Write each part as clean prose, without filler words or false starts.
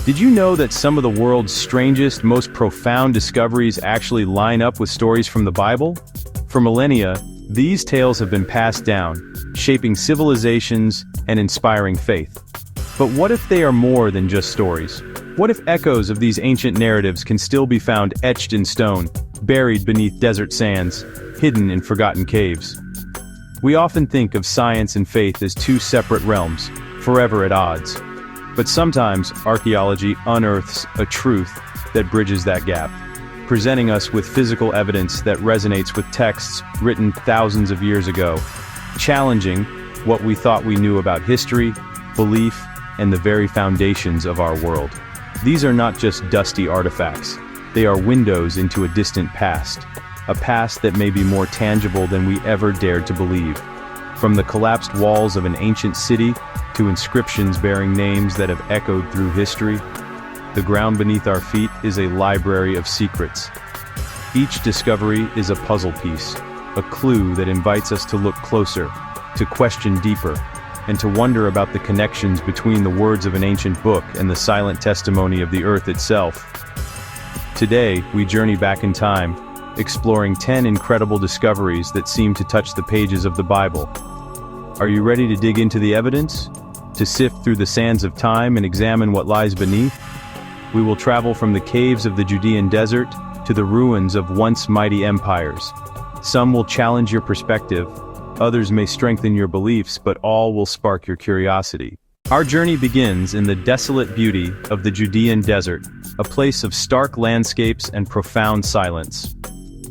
Did you know that some of the world's strangest, most profound discoveries actually line up with stories from the Bible? For millennia, these tales have been passed down, shaping civilizations and inspiring faith. But what if they are more than just stories? What if echoes of these ancient narratives can still be found etched in stone, buried beneath desert sands, hidden in forgotten caves? We often think of science and faith as two separate realms, forever at odds. But sometimes, archaeology unearths a truth that bridges that gap, presenting us with physical evidence that resonates with texts written thousands of years ago, challenging what we thought we knew about history, belief, and the very foundations of our world. These are not just dusty artifacts. They are windows into a distant past, a past that may be more tangible than we ever dared to believe. From the collapsed walls of an ancient city to inscriptions bearing names that have echoed through history, the ground beneath our feet is a library of secrets. Each discovery is a puzzle piece, a clue that invites us to look closer, to question deeper, and to wonder about the connections between the words of an ancient book and the silent testimony of the earth itself. Today, we journey back in time, exploring 10 incredible discoveries that seem to touch the pages of the Bible. Are you ready to dig into the evidence? To sift through the sands of time and examine what lies beneath? We will travel from the caves of the Judean desert to the ruins of once mighty empires. Some will challenge your perspective, others may strengthen your beliefs, but all will spark your curiosity. Our journey begins in the desolate beauty of the Judean desert, a place of stark landscapes and profound silence.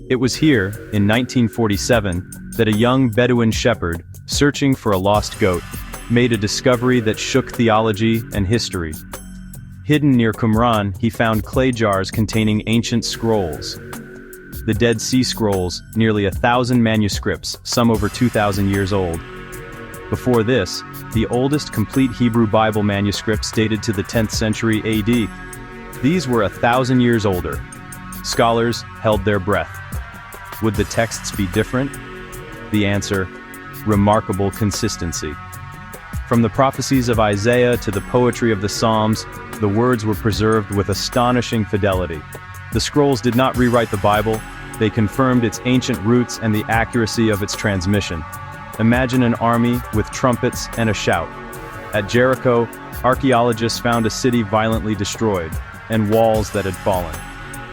It was here, in 1947, that a young Bedouin shepherd, searching for a lost goat, made a discovery that shook theology and history. Hidden near Qumran, he found clay jars containing ancient scrolls. The Dead Sea Scrolls, nearly 1,000 manuscripts, some over 2,000 years old. Before this, the oldest complete Hebrew Bible manuscripts dated to the 10th century AD. These were 1,000 years older. Scholars held their breath. Would the texts be different? The answer: remarkable consistency. From the prophecies of Isaiah to the poetry of the Psalms, the words were preserved with astonishing fidelity. The scrolls did not rewrite the Bible, they confirmed its ancient roots and the accuracy of its transmission. Imagine an army with trumpets and a shout. At Jericho, archaeologists found a city violently destroyed, and walls that had fallen.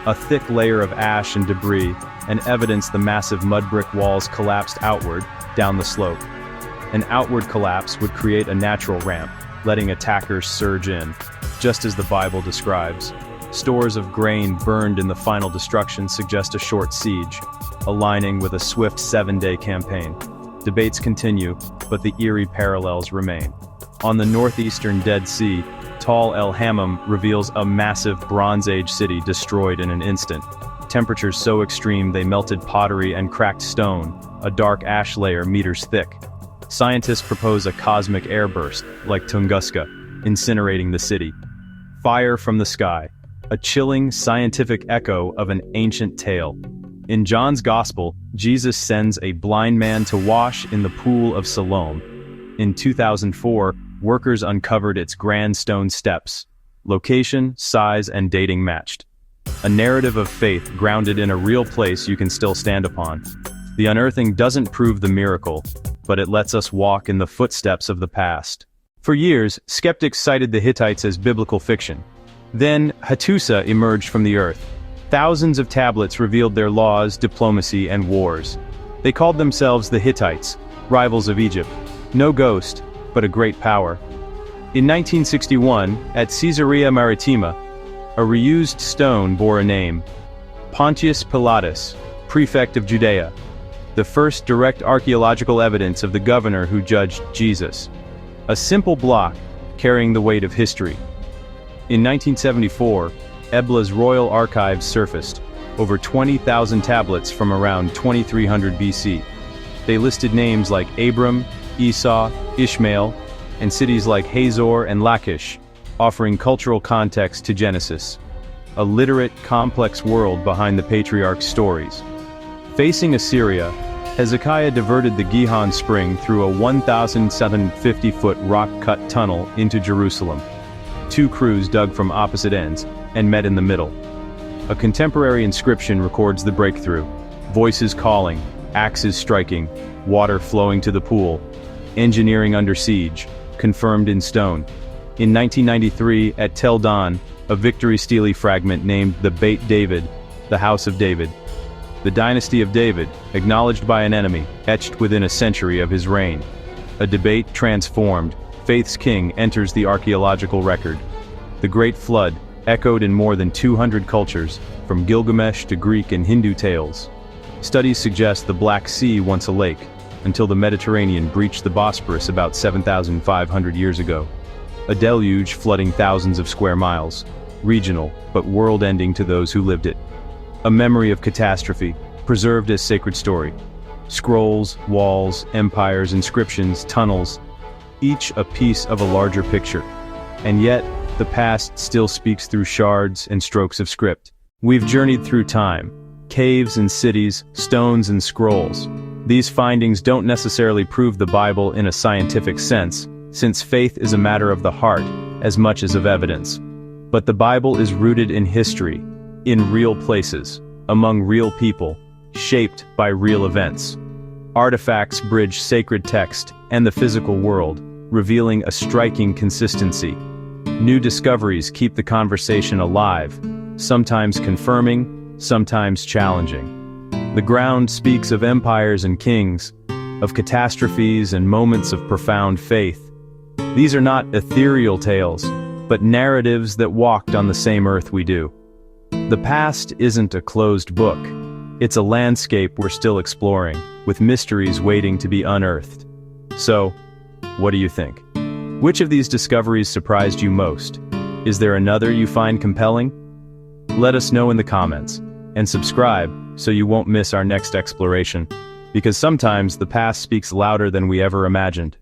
A thick layer of ash and debris, and evidence the massive mud brick walls collapsed outward, down the slope. An outward collapse would create a natural ramp, letting attackers surge in, just as the Bible describes. Stores of grain burned in the final destruction suggest a short siege, aligning with a swift 7-day campaign. Debates continue, but the eerie parallels remain. On the northeastern Dead Sea, Tal El Hammam reveals a massive Bronze Age city destroyed in an instant. Temperatures so extreme they melted pottery and cracked stone, a dark ash layer meters thick. Scientists propose a cosmic airburst, like Tunguska, incinerating the city. Fire from the sky, a chilling scientific echo of an ancient tale. In John's Gospel, Jesus sends a blind man to wash in the pool of Siloam. In 2004, workers uncovered its grand stone steps. Location, size, and dating matched. A narrative of faith grounded in a real place you can still stand upon. The unearthing doesn't prove the miracle, but it lets us walk in the footsteps of the past. For years, skeptics cited the Hittites as biblical fiction. Then, Hattusa emerged from the earth. Thousands of tablets revealed their laws, diplomacy, and wars. They called themselves the Hittites, rivals of Egypt. No ghost, but a great power. In 1961, at Caesarea Maritima, a reused stone bore a name: Pontius Pilatus, prefect of Judea, the first direct archaeological evidence of the governor who judged Jesus. A simple block, carrying the weight of history. In 1974, Ebla's royal archives surfaced, over 20,000 tablets from around 2300 BC. They listed names like Abram, Esau, Ishmael, and cities like Hazor and Lachish, offering cultural context to Genesis. A literate, complex world behind the patriarch's stories. Facing Assyria, Hezekiah diverted the Gihon Spring through a 1,750-foot rock-cut tunnel into Jerusalem. Two crews dug from opposite ends and met in the middle. A contemporary inscription records the breakthrough. Voices calling, axes striking, water flowing to the pool. Engineering under siege, confirmed in stone. In 1993, at Tel Dan, a victory stele fragment named the Beit David, the House of David. The dynasty of David, acknowledged by an enemy, etched within a century of his reign. A debate transformed, faith's king enters the archaeological record. The Great Flood, echoed in more than 200 cultures, from Gilgamesh to Greek and Hindu tales. Studies suggest the Black Sea once a lake, until the Mediterranean breached the Bosporus about 7,500 years ago. A deluge flooding thousands of square miles, regional, but world-ending to those who lived it. A memory of catastrophe, preserved as sacred story. Scrolls, walls, empires, inscriptions, tunnels, each a piece of a larger picture. And yet, the past still speaks through shards and strokes of script. We've journeyed through time, caves and cities, stones and scrolls. These findings don't necessarily prove the Bible in a scientific sense, since faith is a matter of the heart, as much as of evidence. But the Bible is rooted in history, in real places, among real people, shaped by real events. Artifacts bridge sacred text and the physical world, revealing a striking consistency. New discoveries keep the conversation alive, sometimes confirming, sometimes challenging. The ground speaks of empires and kings, of catastrophes and moments of profound faith. These are not ethereal tales, but narratives that walked on the same earth we do. The past isn't a closed book. It's a landscape we're still exploring, with mysteries waiting to be unearthed. So, what do you think? Which of these discoveries surprised you most? Is there another you find compelling? Let us know in the comments, and subscribe so you won't miss our next exploration. Because sometimes the past speaks louder than we ever imagined.